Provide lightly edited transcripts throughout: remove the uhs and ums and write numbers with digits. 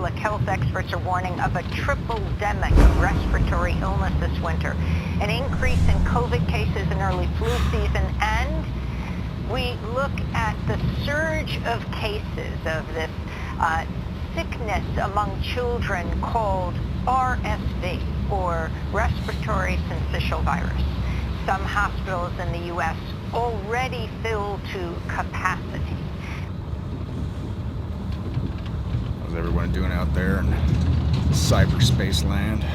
public health experts are warning of a triple-demic of respiratory illness this winter, an increase in COVID cases in early flu season, and we look at the surge of cases of this sickness among children called RSV, or respiratory syncytial virus. Some hospitals in the U.S. already filled to capacity. How's everyone doing out there in cyberspace land?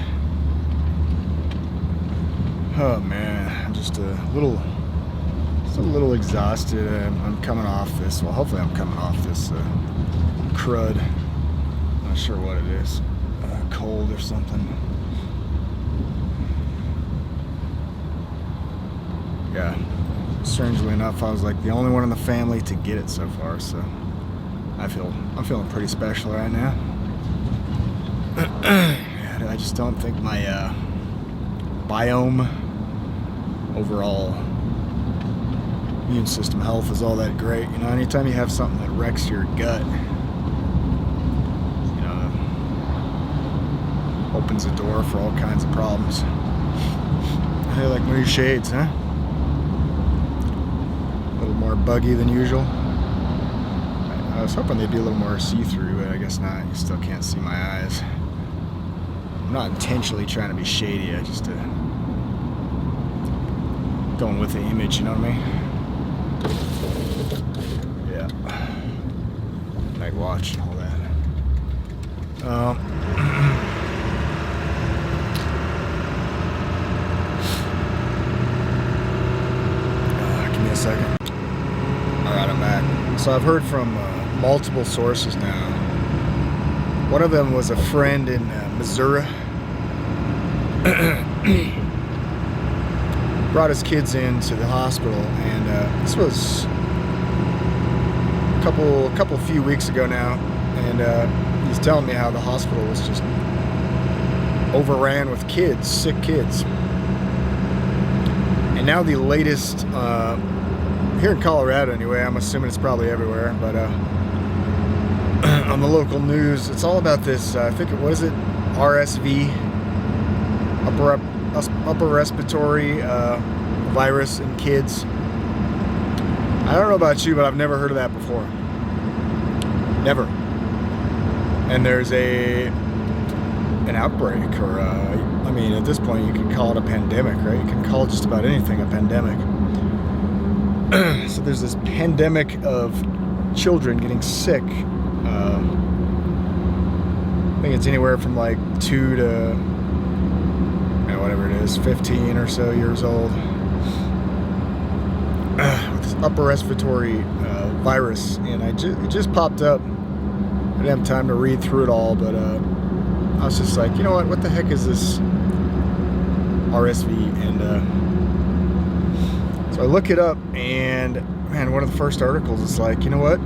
Oh man, I'm just a little exhausted. I'm coming off this. Well, hopefully I'm coming off this crud. Not sure what it is. Cold or something. Yeah. Strangely enough, I was like the only one in the family to get it so far, so I'm feeling pretty special right now. Yeah, I just don't think my biome, overall immune system health is all that great. You know, anytime you have something that wrecks your gut, you know, opens the door for all kinds of problems. Hey, like new shades, huh? A little more buggy than usual. I was hoping they'd be a little more see-through, but I guess not. You still can't see my eyes. I'm not intentionally trying to be shady. I just going with the image, you know what I mean? Yeah. Nightwatch and all that. Give me a second. Alright, I'm back. So I've heard from multiple sources now. One of them was a friend in Missouri. Brought his kids into the hospital, and this was a few weeks ago now, and he's telling me how the hospital was just overran with kids, sick kids. And now the latest, here in Colorado anyway, I'm assuming it's probably everywhere, but on the local news, it's all about this, I think, what is it, RSV, upper respiratory virus in kids. I don't know about you, but I've never heard of that before. Never. And there's an outbreak, or I mean, at this point, you can call it a pandemic, right? You can call just about anything a pandemic. So there's this pandemic of children getting sick. I think it's anywhere from like 2 to whatever it is, 15 or so years old, with this upper respiratory virus, and it just popped up. I didn't have time to read through it all, but I was just like, you know what the heck is this RSV? And so I look it up, and man, one of the first articles is like, you know what,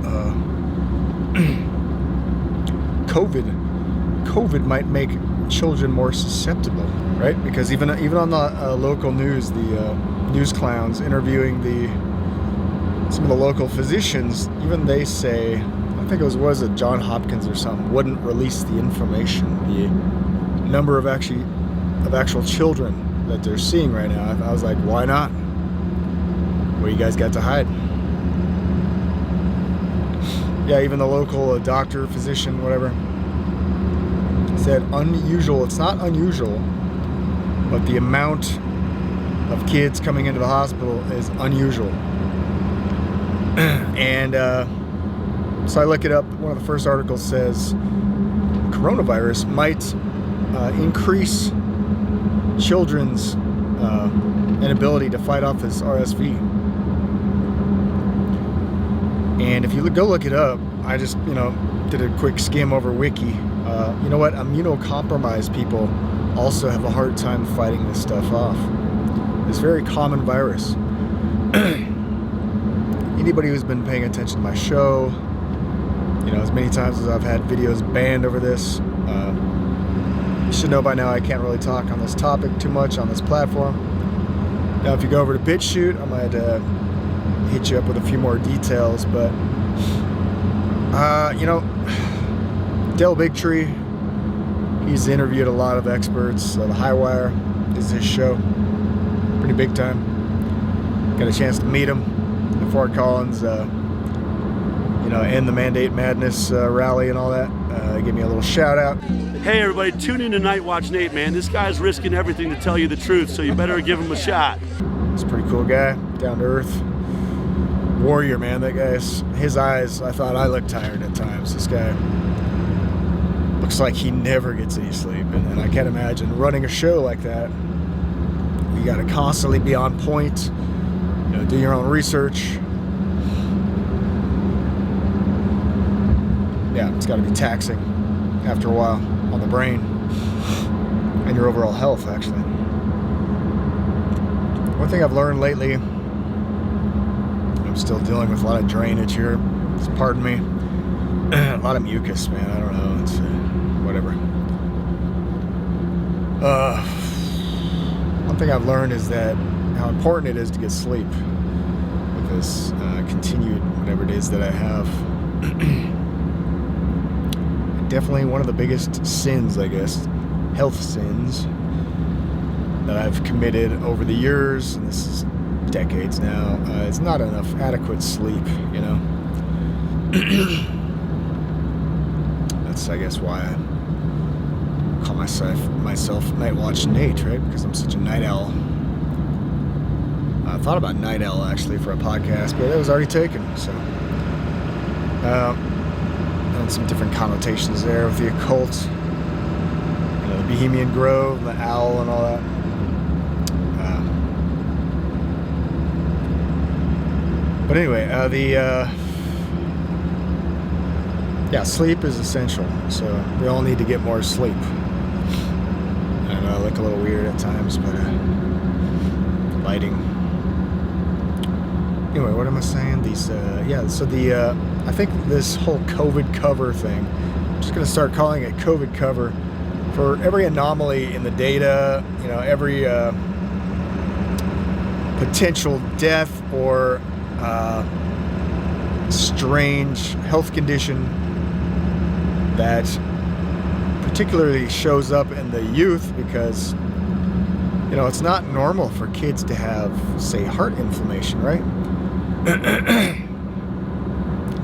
COVID might make children more susceptible, right? Because even on the local news, the news clowns interviewing some of the local physicians, even they say, I think it was John Hopkins or something, wouldn't release the information, the number of actual children that they're seeing right now. I was like, why not? What do you guys got to hide? Yeah, even the local doctor, physician, whatever, said unusual. It's not unusual, but the amount of kids coming into the hospital is unusual. And so I look it up. One of the first articles says coronavirus might increase children's inability to fight off this RSV. And if you go look it up, I just did a quick skim over Wiki. You know what? Immunocompromised people also have a hard time fighting this stuff off. This very common virus. Anybody who's been paying attention to my show, as many times as I've had videos banned over this, you should know by now I can't really talk on this topic too much on this platform. Now, if you go over to BitChute, I might hit you up with a few more details, but Bigtree, he's interviewed a lot of experts. The Highwire is his show. Pretty big time. Got a chance to meet him in Fort Collins, and the Mandate Madness rally and all that. Give me a little shout out. Hey everybody, tune in to Nightwatch N8, man. This guy's risking everything to tell you the truth, so you better give him a shot. He's a pretty cool guy, down to earth. Warrior, man. That guy's, his eyes, I thought I looked tired at times. This guy looks like he never gets any sleep. And I can't imagine running a show like that. You got to constantly be on point, do your own research. Yeah, it's got to be taxing after a while on the brain and your overall health, actually. One thing I've learned lately, I'm still dealing with a lot of drainage here, so pardon me. A lot of mucus, man. I don't know. It's whatever. One thing I've learned is that how important it is to get sleep with this continued whatever it is that I have. Definitely one of the biggest sins, I guess, health sins that I've committed over the years, and this is decades now. It's not enough adequate sleep, That's, I guess, why I call myself Nightwatch N8, right? Because I'm such a night owl. I thought about night owl, actually, for a podcast, but it was already taken, so... and some different connotations there with the occult, the Bohemian Grove, the owl, and all that. But anyway, sleep is essential. So we all need to get more sleep. I know I look a little weird at times, but lighting. Anyway, what am I saying? I think this whole COVID cover thing, I'm just going to start calling it COVID cover for every anomaly in the data, every potential death or strange health condition that particularly shows up in the youth because, it's not normal for kids to have, say, heart inflammation, right?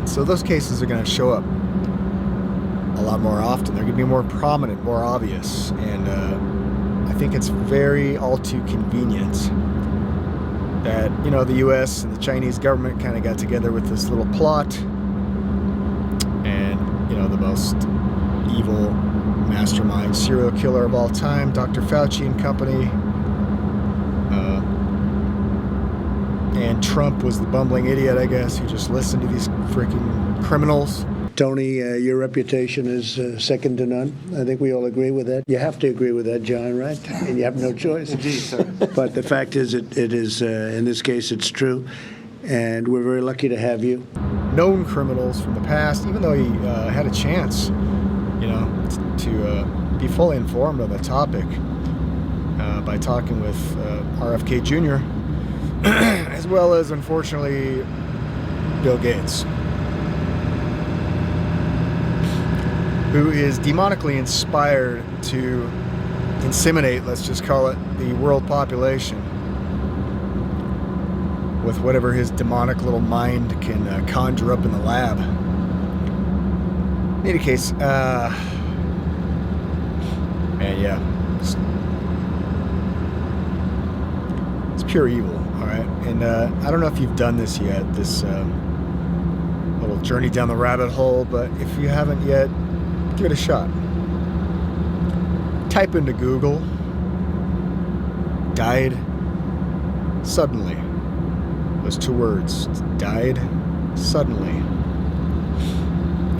So those cases are going to show up a lot more often. They're going to be more prominent, more obvious. And I think it's all too convenient that, the U.S. and the Chinese government kind of got together with this little plot. And, the most evil mastermind serial killer of all time, Dr. Fauci and company. And Trump was the bumbling idiot, I guess, who just listened to these freaking criminals. Tony, your reputation is second to none. I think we all agree with that. You have to agree with that, John, right? And you have no choice. Indeed, sir. But the fact is, it is, in this case, it's true. And we're very lucky to have you. Known criminals from the past, even though he had a chance, to be fully informed on the topic by talking with RFK Jr., as well as, unfortunately, Bill Gates, who is demonically inspired to inseminate, let's just call it, the world population with whatever his demonic little mind can conjure up in the lab. In any case, it's pure evil, all right? And I don't know if you've done this yet, this little journey down the rabbit hole, but if you haven't yet, give it a shot. Type into Google, died suddenly. Those two words, died suddenly.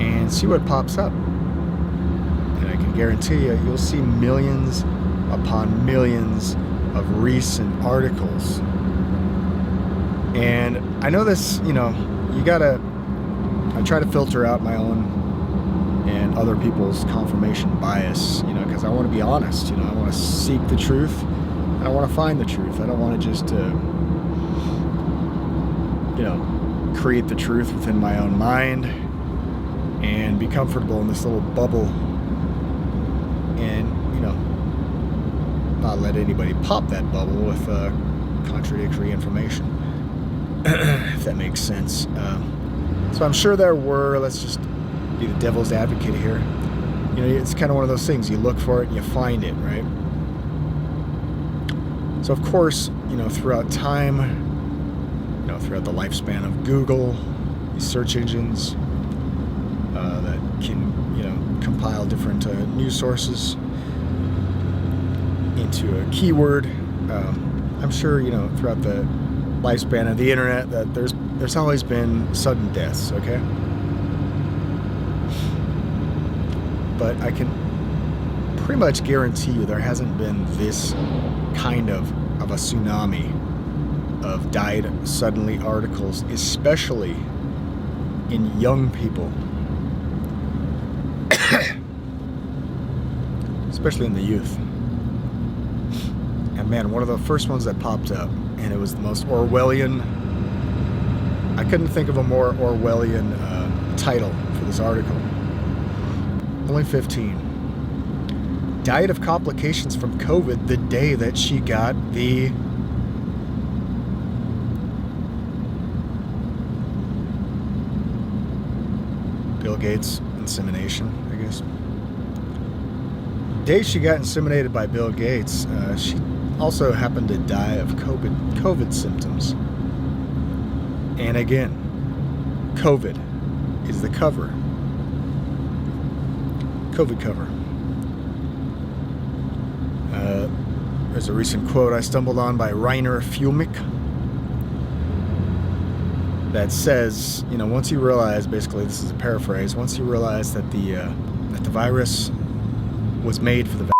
And see what pops up. And I can guarantee you'll see millions upon millions of recent articles. And I know this, I try to filter out my own and other people's confirmation bias, because I want to be honest, I want to seek the truth, and I want to find the truth. I don't want to just, create the truth within my own mind and be comfortable in this little bubble and, not let anybody pop that bubble with contradictory information, if that makes sense. So I'm sure there were, let's just be the devil's advocate here. It's kind of one of those things. You look for it and you find it, right? So of course, throughout time, throughout the lifespan of Google, these search engines that can, compile different news sources into a keyword. I'm sure, throughout the lifespan of the internet that there's always been sudden deaths, okay? But I can pretty much guarantee you there hasn't been this kind of a tsunami of died suddenly articles, especially in young people. Especially in the youth. And man, one of the first ones that popped up, and it was the most Orwellian. I couldn't think of a more Orwellian title for this article. Only 15. Died of complications from COVID the day that she got the Bill Gates insemination, I guess. The day she got inseminated by Bill Gates, she also happened to die of COVID symptoms. And again, COVID is the cover. COVID cover. There's a recent quote I stumbled on by Rainer Fumick that says, once you realize, basically this is a paraphrase, once you realize that the virus was made for the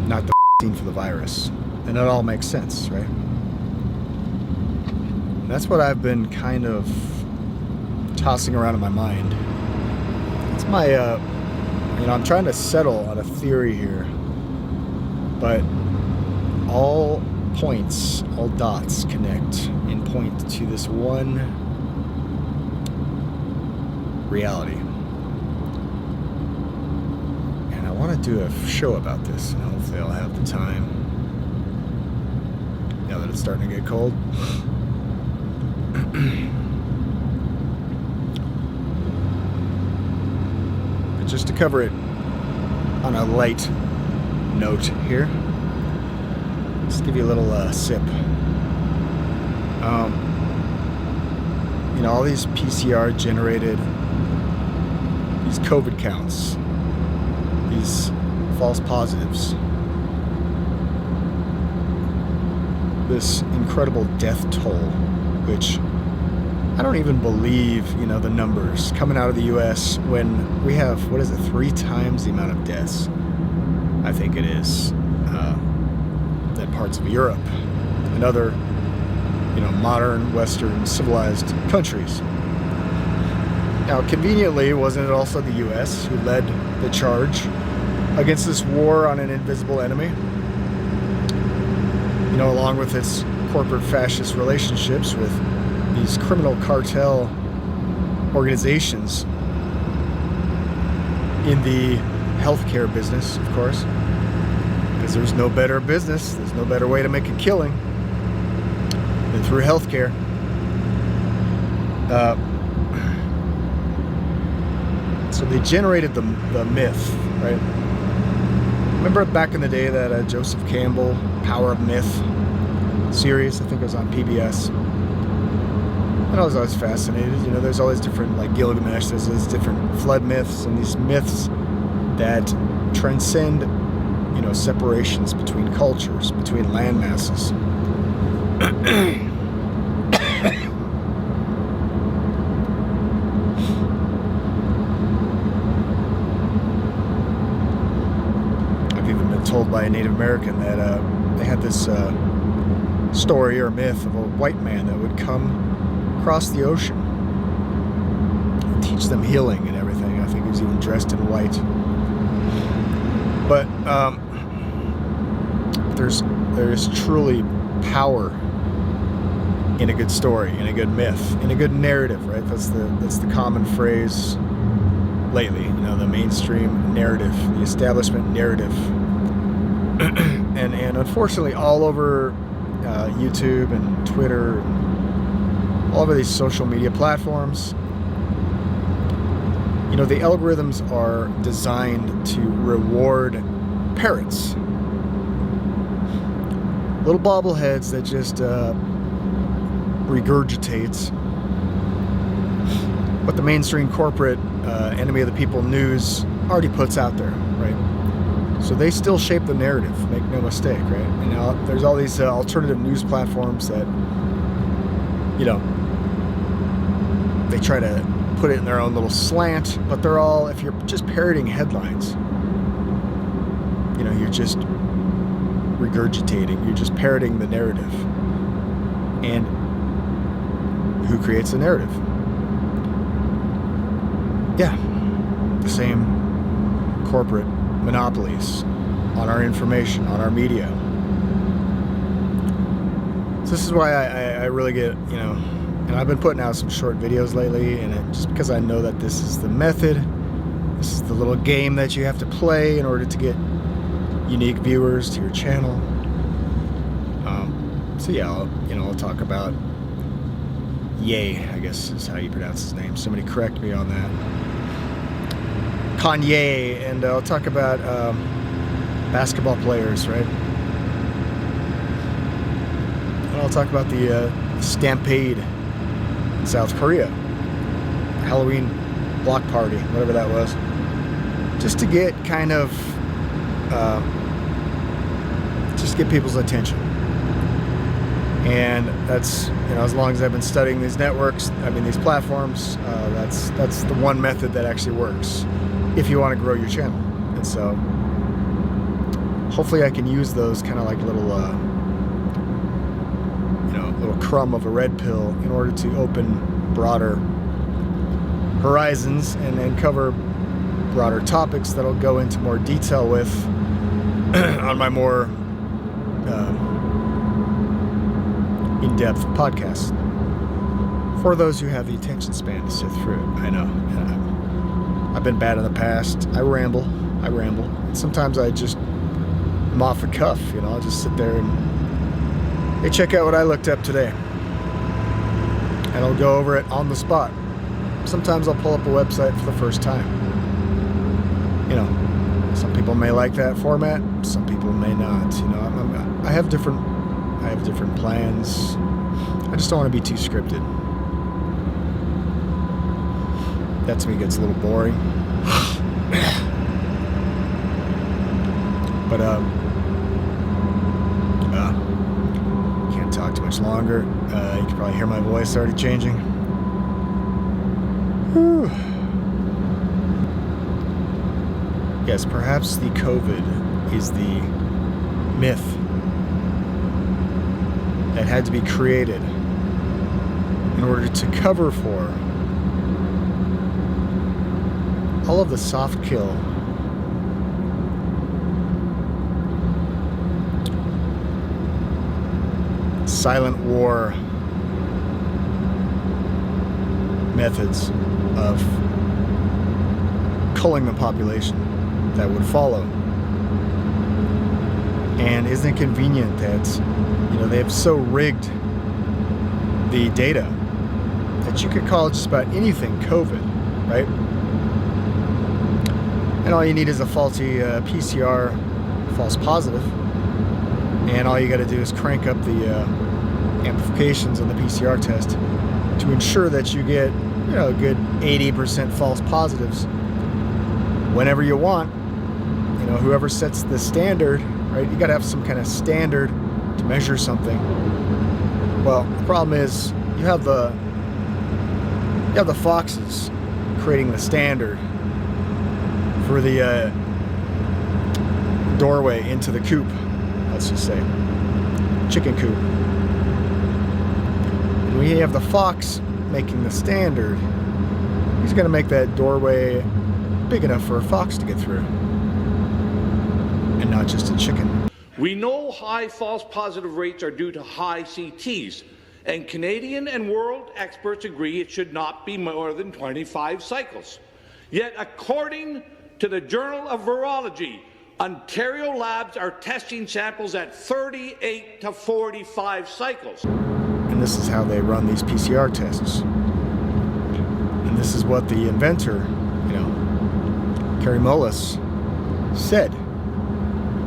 not the vaccine for the virus, then it all makes sense, right? And that's what I've been kind of tossing around in my mind. It's my, I'm trying to settle on a theory here, but all points, all dots connect and point to this one reality. And I want to do a show about this, and hopefully I'll have the time now that it's starting to get cold. But just to cover it on a light note here, just give you a little sip. All these PCR generated, these COVID counts, these false positives, this incredible death toll, which I don't even believe, the numbers coming out of the U.S. when we have, 3 times the amount of deaths, I think it is, than parts of Europe and other, modern, Western, civilized countries. Now, conveniently, wasn't it also the U.S. who led the charge against this war on an invisible enemy? Along with its corporate fascist relationships with these criminal cartel organizations in the healthcare business, of course, because there's no better business, there's no better way to make a killing than through healthcare. So they generated the myth, right? Remember back in the day that Joseph Campbell Power of Myth series, I think it was on PBS. And I was always fascinated. There's all these different, like Gilgamesh, there's these different flood myths and these myths that transcend, separations between cultures, between land masses. I've even been told by a Native American that they had this story or myth of a white man that would come across the ocean and teach them healing and everything. I think he was even dressed in white. But there's truly power in a good story, in a good myth, in a good narrative, right? That's the common phrase lately, you know, the mainstream narrative, the establishment narrative. and unfortunately all over YouTube and Twitter, and all over these social media platforms, you know, the algorithms are designed to reward parrots, little bobbleheads that just regurgitates what the mainstream corporate enemy of the people news already puts out there, right? So they still shape the narrative, make no mistake, right? And now there's all these alternative news platforms that, you know, they try to put it in their own little slant, but they're all, if you're just parroting headlines, you know, you're just regurgitating, you're just parroting the narrative. And who creates the narrative? Yeah, the same corporate monopolies on our information, on our media. So this is why I really get, you know, and I've been putting out some short videos lately, and just because I know that this is the method, this is the little game that you have to play in order to get unique viewers to your channel. So yeah, I'll talk about Ye, I guess is how you pronounce his name. Somebody correct me on that. Kanye, and I'll talk about basketball players, right? And I'll talk about the stampede in South Korea, Halloween block party, whatever that was, just to get kind of just get people's attention. And that's, you know, as long as I've been studying these networks, these platforms, that's the one method that actually works if you want to grow your channel. And so hopefully I can use those kind of like little little crumb of a red pill in order to open broader horizons and cover broader topics that'll go into more detail with on my more in-depth podcast, for those who have the attention span to sit through it. I know I've been bad in the past. I ramble, and sometimes I just am off the cuff, you know. I'll just sit there and, hey, check out what I looked up today, and I'll go over it on the spot. Sometimes I'll pull up a website for the first time. You know, some people may like that format, some people may not. You know, I have different plans. I just don't want to be too scripted. That to me gets a little boring. But can't talk too much longer. You can probably hear my voice already changing. Whew. Yes, perhaps the COVID is the myth that had to be created in order to cover for all of the soft kill, silent war methods of culling the population that would follow. And isn't it convenient that, you know, they have so rigged the data that you could call just about anything COVID, right? And all you need is a faulty PCR false positive, and all you got to do is crank up the amplifications on the PCR test to ensure that you get, you know, a good 80% false positives whenever you want. You know, whoever sets the standard, right? You got to have some kind of standard to measure something. Well, the problem is you have the foxes creating the standard for the doorway into the coop, let's just say, chicken coop. And we have the fox making the standard. He's going to make that doorway big enough for a fox to get through, and not just a chicken. We know high false positive rates are due to high CTs, and Canadian and world experts agree it should not be more than 25 cycles. Yet, according to the Journal of Virology, Ontario labs are testing samples at 38 to 45 cycles. And this is how they run these PCR tests. And this is what the inventor, Carrie Mullis, said,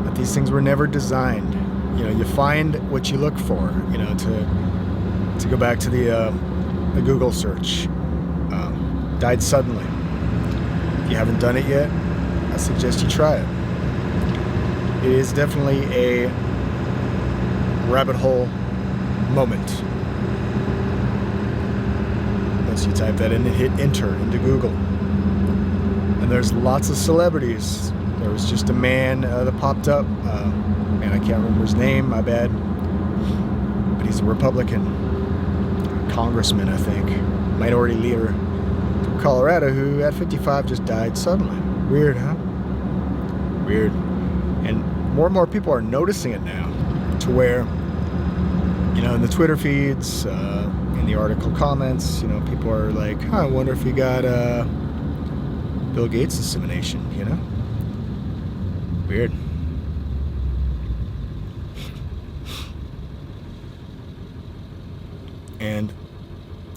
that these things were never designed. You find what you look for, to go back to the Google search. Died suddenly. If you haven't done it yet, I suggest you try it. It is definitely a rabbit hole moment. Once you type that in and hit enter into Google. And there's lots of celebrities. There was just a man that popped up. Man, I can't remember his name, my bad. But he's a Republican congressman, I think. Minority leader from Colorado who at 55 just died suddenly. Weird, huh? Weird. And more people are noticing it now, to where, in the Twitter feeds, in the article comments, people are like, I wonder if he got Bill Gates' insemination, Weird. And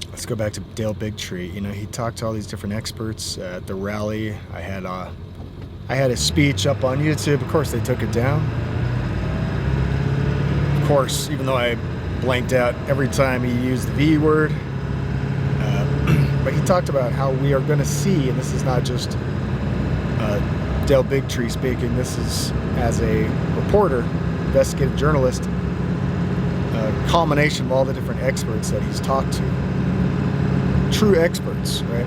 let's go back to Dale Bigtree. He talked to all these different experts at the rally. I had a speech up on YouTube. Of course, they took it down. Of course, even though I blanked out every time he used the V word. But he talked about how we are going to see, and this is not just Dale Bigtree speaking, this is as a reporter, investigative journalist, a culmination of all the different experts that he's talked to. True experts, right?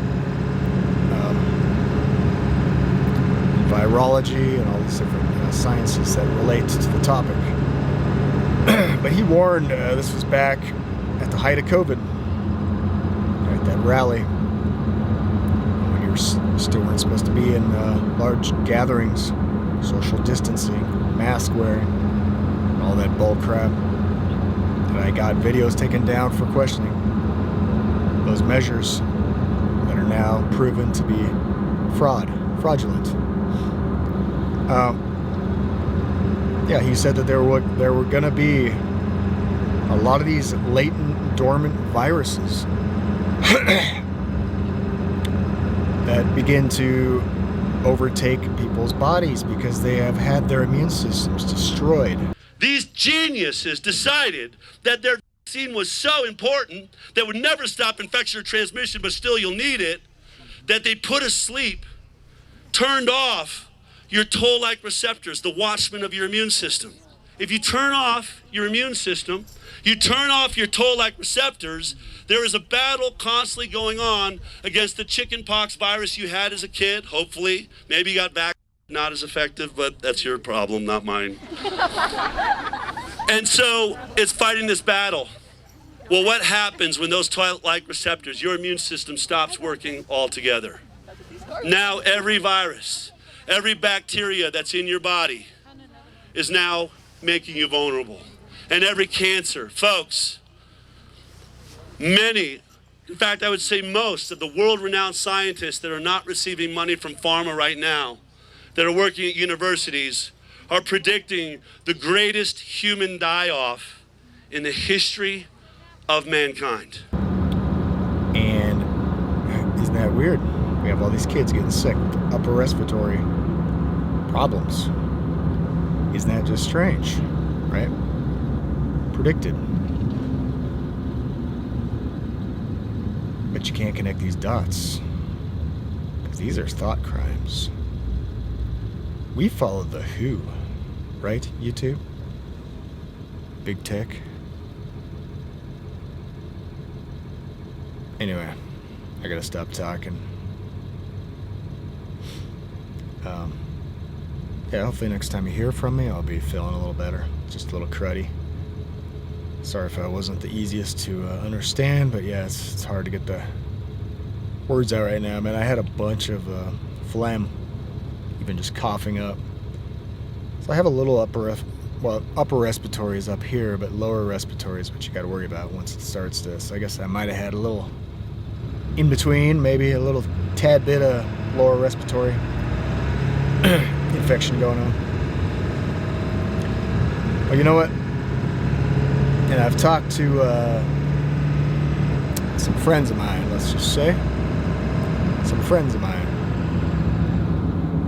Virology and all these different sciences that relate to the topic. But he warned, this was back at the height of COVID, at that rally, when you still weren't supposed to be in large gatherings, social distancing, mask wearing, and all that bull crap. And I got videos taken down for questioning those measures that are now proven to be fraudulent. Yeah, he said that there were going to be a lot of these latent, dormant viruses that begin to overtake people's bodies because they have had their immune systems destroyed. These geniuses decided that their vaccine was so important that would never stop infection or transmission, but still you'll need it, that they put asleep, turned off your toll-like receptors, the watchmen of your immune system. If you turn off your immune system, you turn off your toll-like receptors, there is a battle constantly going on against the chickenpox virus you had as a kid, hopefully. Maybe you got vaccinated, not as effective, but that's your problem, not mine. And so it's fighting this battle. Well, what happens when those toll-like receptors, your immune system stops working altogether? Now every virus, every bacteria that's in your body is now making you vulnerable. And every cancer, folks, many, in fact, I would say most of the world-renowned scientists that are not receiving money from pharma right now, that are working at universities, are predicting the greatest human die-off in the history of mankind. And isn't that weird? We have all these kids getting sick with upper respiratory problems. Isn't that just strange, right? Predicted. But you can't connect these dots, because these are thought crimes. We follow the WHO, right, YouTube? Big tech. Anyway, I gotta stop talking. Yeah, hopefully next time you hear from me, I'll be feeling a little better. Just a little cruddy. Sorry if I wasn't the easiest to understand, but yeah, it's hard to get the words out right now, man. I had a bunch of phlegm, even just coughing up. So I have a little upper well, upper respiratory is up here, but lower respiratory is what you got to worry about once it starts to. So I guess I might have had a little in between, maybe a little tad bit of lower respiratory infection going on. But you know what? And I've talked to some friends of mine, let's just say. Some friends of mine.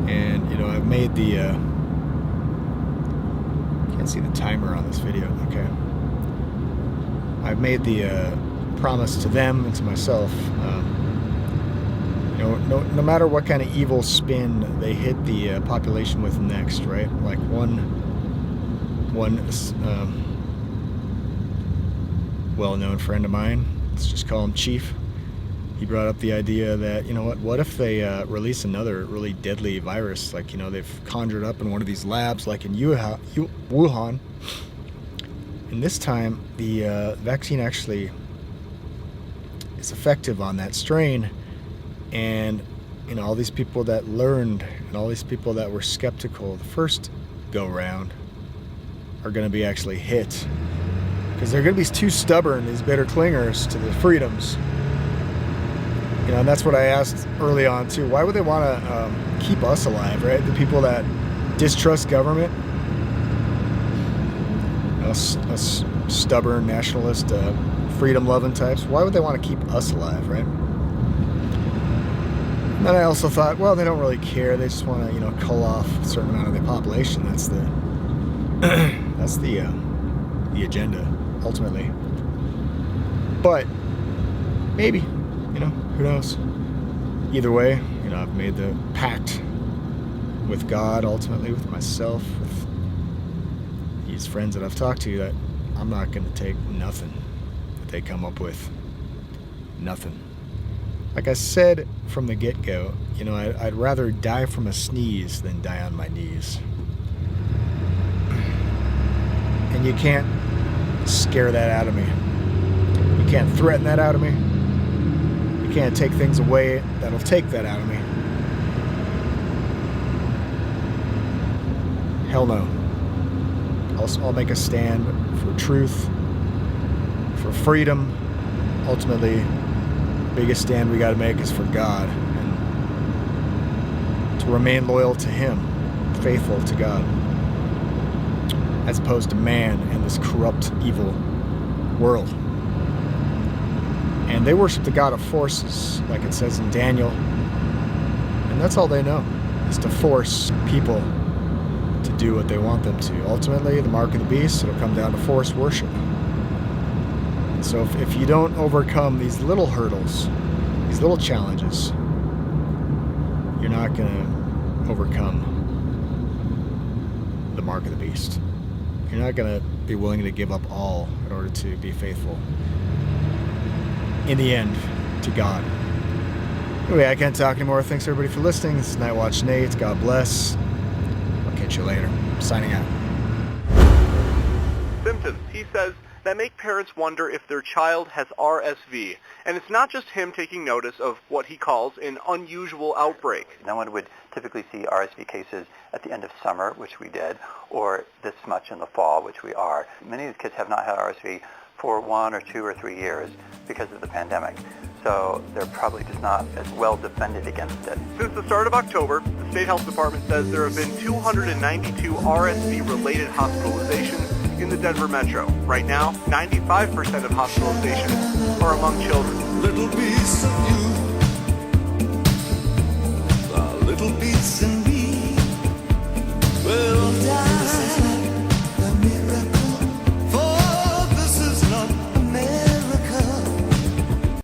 And, you know, I've made the... can't see the timer on this video. Okay. I've made the promise to them and to myself. You know, no matter what kind of evil spin they hit the population with next, right? Like one well-known friend of mine, let's just call him Chief, he brought up the idea that, you know what if they release another really deadly virus, like, you know, they've conjured up in one of these labs, like in Wuhan, and this time the vaccine actually is effective on that strain, and, you know, all these people that learned and all these people that were skeptical the first go-round are going to be actually hit, because they're going to be too stubborn, these bitter clingers to the freedoms. You know, and that's what I asked early on too. Why would they want to keep us alive, right? The people that distrust government, us stubborn nationalist, freedom-loving types. Why would they want to keep us alive, right? And then I also thought, well, they don't really care. They just want to, you know, cull off a certain amount of the population. That's the agenda, ultimately. But maybe, you know, who knows? Either way, you know, I've made the pact with God, ultimately with myself, with these friends that I've talked to, that I'm not going to take nothing that they come up with. Nothing. Like I said from the get-go, you know, I'd rather die from a sneeze than die on my knees. And you can't scare that out of me. You can't threaten that out of me. You can't take things away that'll take that out of me. Hell no. I'll make a stand for truth, for freedom. Ultimately, the biggest stand we got to make is for God, and to remain loyal to Him, faithful to God, as opposed to man and this corrupt, evil world. And they worship the God of forces, like it says in Daniel. And that's all they know, is to force people to do what they want them to. Ultimately, the mark of the beast, it'll come down to forced worship. And so if you don't overcome these little hurdles, these little challenges, you're not going to overcome the mark of the beast. You're not going to be willing to give up all in order to be faithful, in the end, to God. Anyway, I can't talk anymore. Thanks everybody for listening. This is Nightwatch N8. God bless. I'll catch you later. I'm signing out. Symptoms, he says, that make parents wonder if their child has RSV. And it's not just him taking notice of what he calls an unusual outbreak. No one would typically see RSV cases at the end of summer, which we did, or this much in the fall, which we are. Many of these kids have not had RSV for 1 or 2 or 3 years because of the pandemic. So they're probably just not as well defended against it. Since the start of October, the State Health Department says there have been 292 RSV-related hospitalizations in the Denver metro. Right now, 95% of hospitalizations are among children. Little piece of you